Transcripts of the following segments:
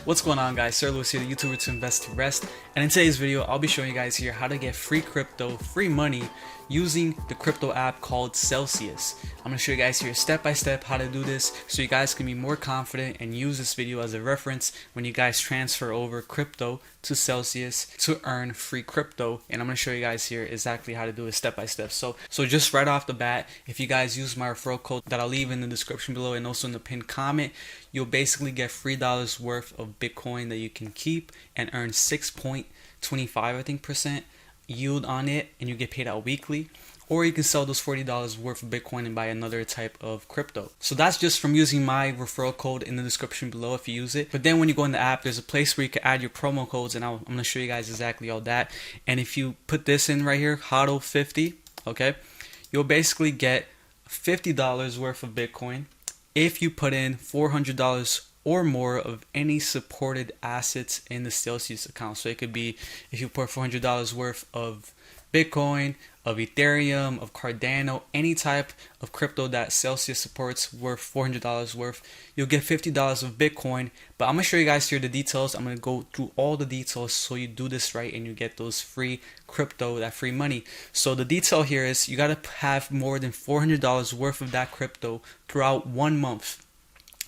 What's going on, guys? Sir Lewis here, the YouTuber to invest to rest, and in today's video I'll be showing you guys here how to get free crypto, free money using the crypto app called Celsius. I'm going to show you guys here step by step how to do this so you guys can be more confident and use this video as a reference when you guys transfer over crypto to Celsius to earn free crypto. And I'm going to show you guys here exactly how to do it step by step. So just right off the bat, if you guys use my referral code that I'll leave in the description below and also in the pinned comment, you'll basically get $3 worth of Bitcoin that you can keep and earn 6.25 I think percent yield on it, and you get paid out weekly. Or you can sell those $40 worth of Bitcoin and buy another type of crypto. So that's just from using my referral code in the description below if you use it. But then when you go in the app, there's a place where you can add your promo codes, and I'm going to show you guys exactly all that. And if you put this in right here, HODL50, okay, you'll basically get $50 worth of Bitcoin if you put in $400 or more of any supported assets in the Celsius account. So it could be if you put $400 worth of Bitcoin, of Ethereum, of Cardano, any type of crypto that Celsius supports worth $400 worth, you'll get $50 of Bitcoin. But I'm going to show you guys here the details. I'm going to go through all the details so you do this right and you get those free crypto, that free money. So the detail here is you got to have more than $400 worth of that crypto throughout 1 month.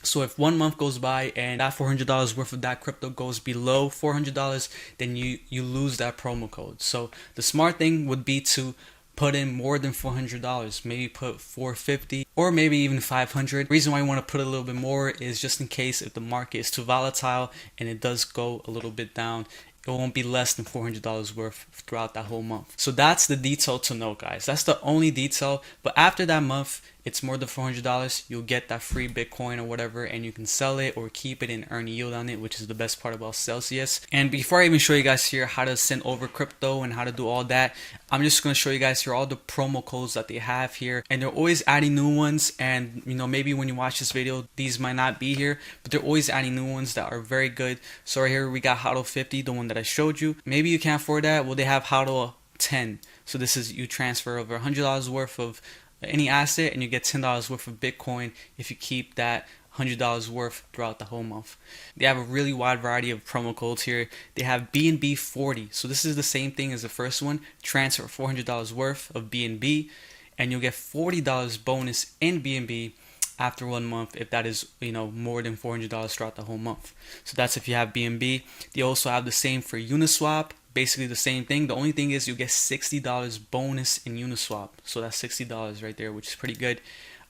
So if 1 month goes by and that $400 worth of that crypto goes below $400, then you lose that promo code. So the smart thing would be to put in more than $400, maybe put $450 or maybe even $500. The reason why you want to put a little bit more is just in case if the market is too volatile and it does go a little bit down, it won't be less than $400 worth throughout that whole month. So that's the detail to know, guys. That's the only detail. But after that month, it's more than $400, you'll get that free Bitcoin or whatever, and you can sell it or keep it and earn yield on it, which is the best part about Celsius. And before I even show you guys here how to send over crypto and how to do all that, I'm just going to show you guys here all the promo codes that they have here, and they're always adding new ones. And you know, maybe when you watch this video these might not be here, but they're always adding new ones that are very good. So right here we got HODL50, the one that I showed you. Maybe you can't afford that. Well, they have HODL10. So this is you transfer over $100 worth of any asset and you get $10 worth of Bitcoin if you keep that $100 worth throughout the whole month. They have a really wide variety of promo codes here. They have BNB 40. So this is the same thing as the first one. Transfer $400 worth of BNB and you'll get $40 bonus in BNB after 1 month if that is, you know, more than $400 throughout the whole month. So that's if you have BNB. They also have the same for Uniswap. Basically the same thing. The only thing is you get $60 bonus in Uniswap. So that's $60 right there, which is pretty good.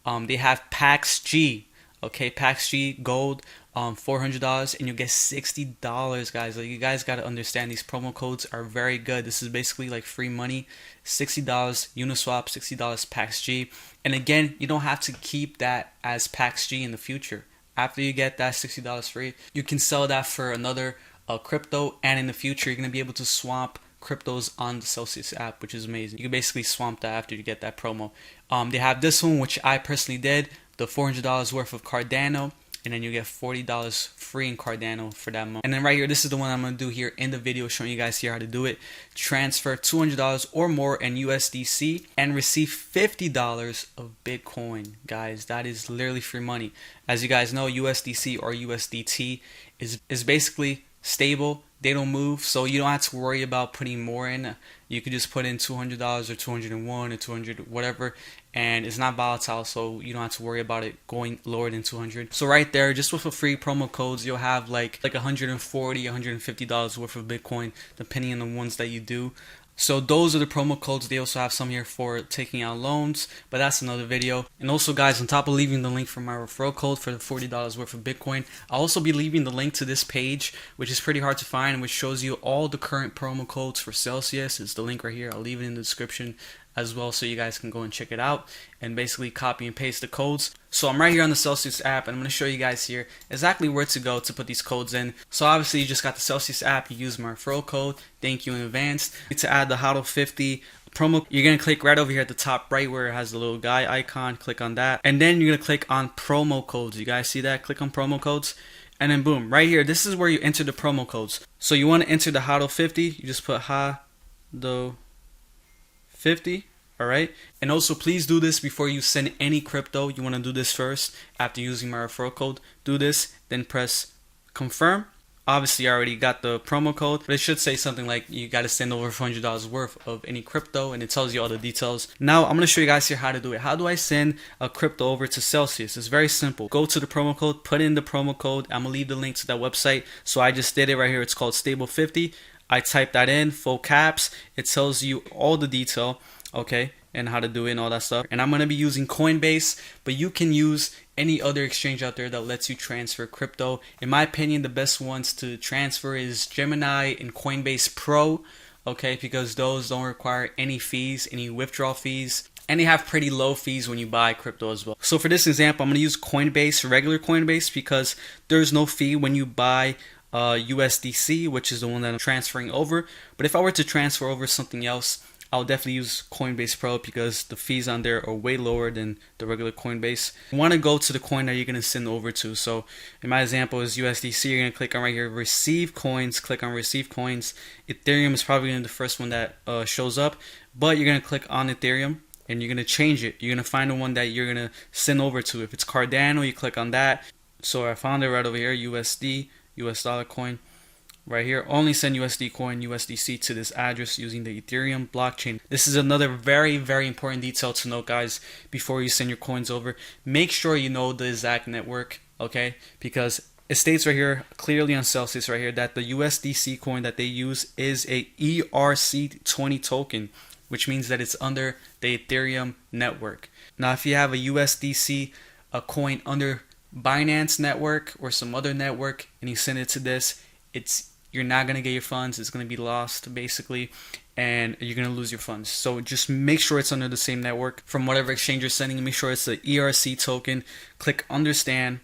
They have PAXG. Okay, PAXG Gold, $400, and you get $60, guys. Like, you guys got to understand these promo codes are very good. This is basically like free money. $60 Uniswap, $60 PAXG. And again, you don't have to keep that as PAXG in the future. After you get that $60 free, you can sell that for another crypto, and in the future you're going to be able to swap cryptos on the Celsius app, which is amazing. You can basically swap that after you get that promo. They have this one, which I personally did, the $400 worth of Cardano, and then you get $40 free in Cardano for that month. And then right here, this is the one I'm going to do here in the video, showing you guys here how to do it. Transfer $200 or more in USDC and receive $50 of Bitcoin. Guys, that is literally free money. As you guys know, USDC or USDT is basically stable. They don't move, so you don't have to worry about putting more in. You could just put in $200 or 201 or 200 whatever, and it's not volatile, so you don't have to worry about it going lower than 200. So right there, just with the free promo codes, you'll have like $140 $150 worth of Bitcoin depending on the ones that you do. So those are the promo codes. They also have some here for taking out loans, but that's another video. And also, guys, on top of leaving the link for my referral code for the $40 worth of Bitcoin, I'll also be leaving the link to this page, which is pretty hard to find, which shows you all the current promo codes for Celsius. It's the link right here. I'll leave it in the description as well, so you guys can go and check it out and basically copy and paste the codes. So I'm right here on the Celsius app, and I'm going to show you guys here exactly where to go to put these codes in. So obviously you just got the Celsius app, you use my referral code, thank you in advance. To add the HODL50 promo, you're going to click right over here at the top right where it has the little guy icon, click on that, and then you're going to click on promo codes. You guys see that? Click on promo codes, and then boom, right here, this is where you enter the promo codes. So you want to enter the HODL50, you just put HODL50, Alright, and also please do this before you send any crypto. You want to do this first after using my referral code. Do this, then press confirm. Obviously I already got the promo code, but it should say something like you got to send over $400 worth of any crypto, and it tells you all the details. Now I'm going to show you guys here how to do it. How do I send a crypto over to Celsius? It's very simple. Go to the promo code, put in the promo code. I'm going to leave the link to that website. So I just did it right here. It's called Stable50. I type that in full caps. It tells you all the detail, okay, and how to do it and all that stuff. And I'm going to be using Coinbase, but you can use any other exchange out there that lets you transfer crypto. In my opinion, the best ones to transfer is Gemini and Coinbase Pro, okay, because those don't require any fees, any withdrawal fees, and they have pretty low fees when you buy crypto as well. So for this example, I'm going to use Coinbase, regular Coinbase, because there's no fee when you buy USDC, which is the one that I'm transferring over. But if I were to transfer over something else, I'll definitely use Coinbase Pro because the fees on there are way lower than the regular Coinbase. You want to go to the coin that you're going to send over to. So in my example is USDC. You're going to click on right here, receive coins. Click on receive coins. Ethereum is probably going to be the first one that shows up, but you're going to click on Ethereum and you're going to change it. You're going to find the one that you're going to send over to. If it's Cardano, you click on that. So I found it right over here, USD, US dollar coin. Right here, only send USD coin, USDC to this address using the Ethereum blockchain. This is another very, very important detail to note, guys, before you send your coins over. Make sure you know the exact network, okay? Because it states right here, clearly on Celsius right here, that the USDC coin that they use is a ERC20 token, which means that it's under the Ethereum network. Now, if you have a USDC coin under Binance network or some other network and you send it to this, you're not going to get your funds. It's going to be lost basically, and you're going to lose your funds. So just make sure it's under the same network from whatever exchange you're sending. Make sure it's the ERC token. Click understand.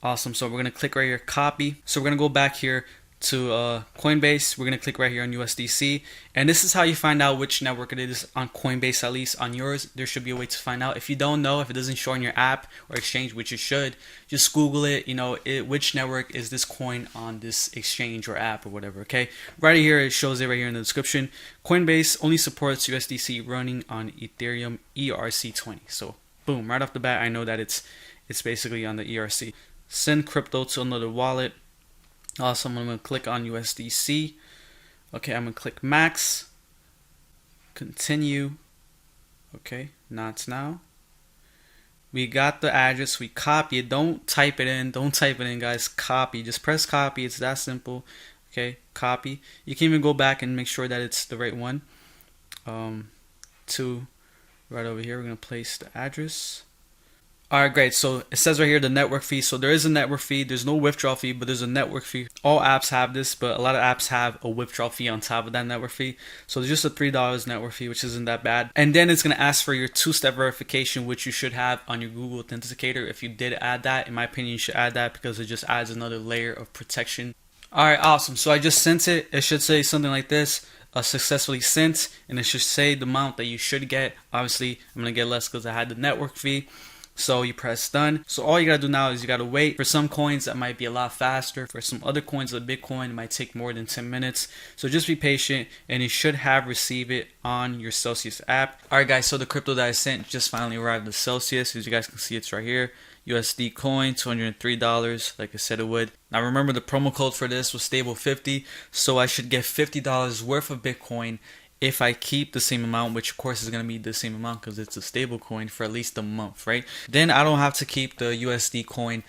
Awesome. So we're going to click right here, copy. So we're going to go back here to Coinbase. We're going to click right here on USDC, and this is how you find out which network it is on Coinbase. At least on yours, there should be a way to find out. If you don't know, if it doesn't show on your app or exchange, which it should, just Google it, which network is this coin on this exchange or app or whatever. Okay, right here it shows it right here in the description. Coinbase only supports USDC running on Ethereum ERC20. So boom, right off the bat I know that it's basically on the ERC. Send crypto to another wallet. Awesome. I'm going to click on USDC. Okay, I'm going to click max. Continue. Okay, not now. We got the address. We copy it. Don't type it in. Don't type it in, guys. Copy. Just press copy. It's that simple. Okay, copy. You can even go back and make sure that it's the right one. To right over here, we're going to place the address. Alright, great. So it says right here the network fee. So there is a network fee. There's no withdrawal fee, but there's a network fee. All apps have this, but a lot of apps have a withdrawal fee on top of that network fee. So there's just a $3 network fee, which isn't that bad. And then it's going to ask for your two-step verification, which you should have on your Google Authenticator. If you did add that, in my opinion, you should add that because it just adds another layer of protection. Alright, awesome. So I just sent it. It should say something like this. Successfully sent, and it should say the amount that you should get. Obviously, I'm going to get less because I had the network fee. So you press done. So all you gotta do now is you gotta wait. For some coins that might be a lot faster. For some other coins like Bitcoin, it might take more than 10 minutes. So just be patient, and you should have received it on your Celsius app. Alright guys, so the crypto that I sent just finally arrived at Celsius. As you guys can see, it's right here. USD coin, $203, like I said it would. Now remember, the promo code for this was Stable50, so I should get $50 worth of Bitcoin if I keep the same amount, which of course is going to be the same amount because it's a stable coin for at least a month, right? Then I don't have to keep the USD coin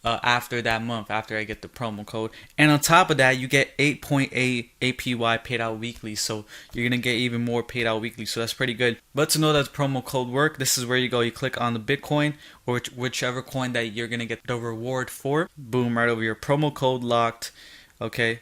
after that month, after I get the promo code. And on top of that, you get 8.8 APY paid out weekly, so you're going to get even more paid out weekly, so that's pretty good. But to know that the promo code work, this is where you go. You click on the Bitcoin or whichever coin that you're going to get the reward for. Boom, right over here, promo code locked. Okay,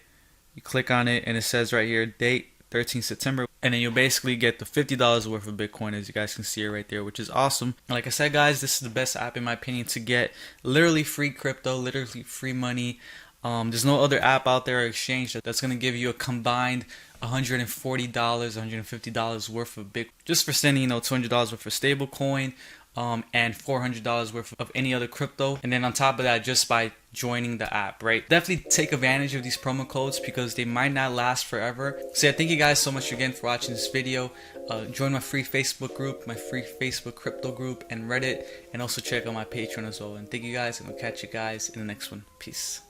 you click on it and it says right here, date 13 September, and then you'll basically get the $50 worth of Bitcoin, as you guys can see it right there, which is awesome. And like I said, guys, this is the best app in my opinion to get literally free crypto, literally free money. There's no other app out there or exchange that's going to give you a combined $140, $150 worth of Bitcoin just for sending, $200 worth of stable coin, and $400 worth of any other crypto. And then on top of that, just by joining the app, right? Definitely take advantage of these promo codes because they might not last forever. So yeah, thank you guys so much again for watching this video. Join my free Facebook group, my free Facebook crypto group, and Reddit, and also check out my Patreon as well. And thank you guys, and I'll catch you guys in the next one. Peace.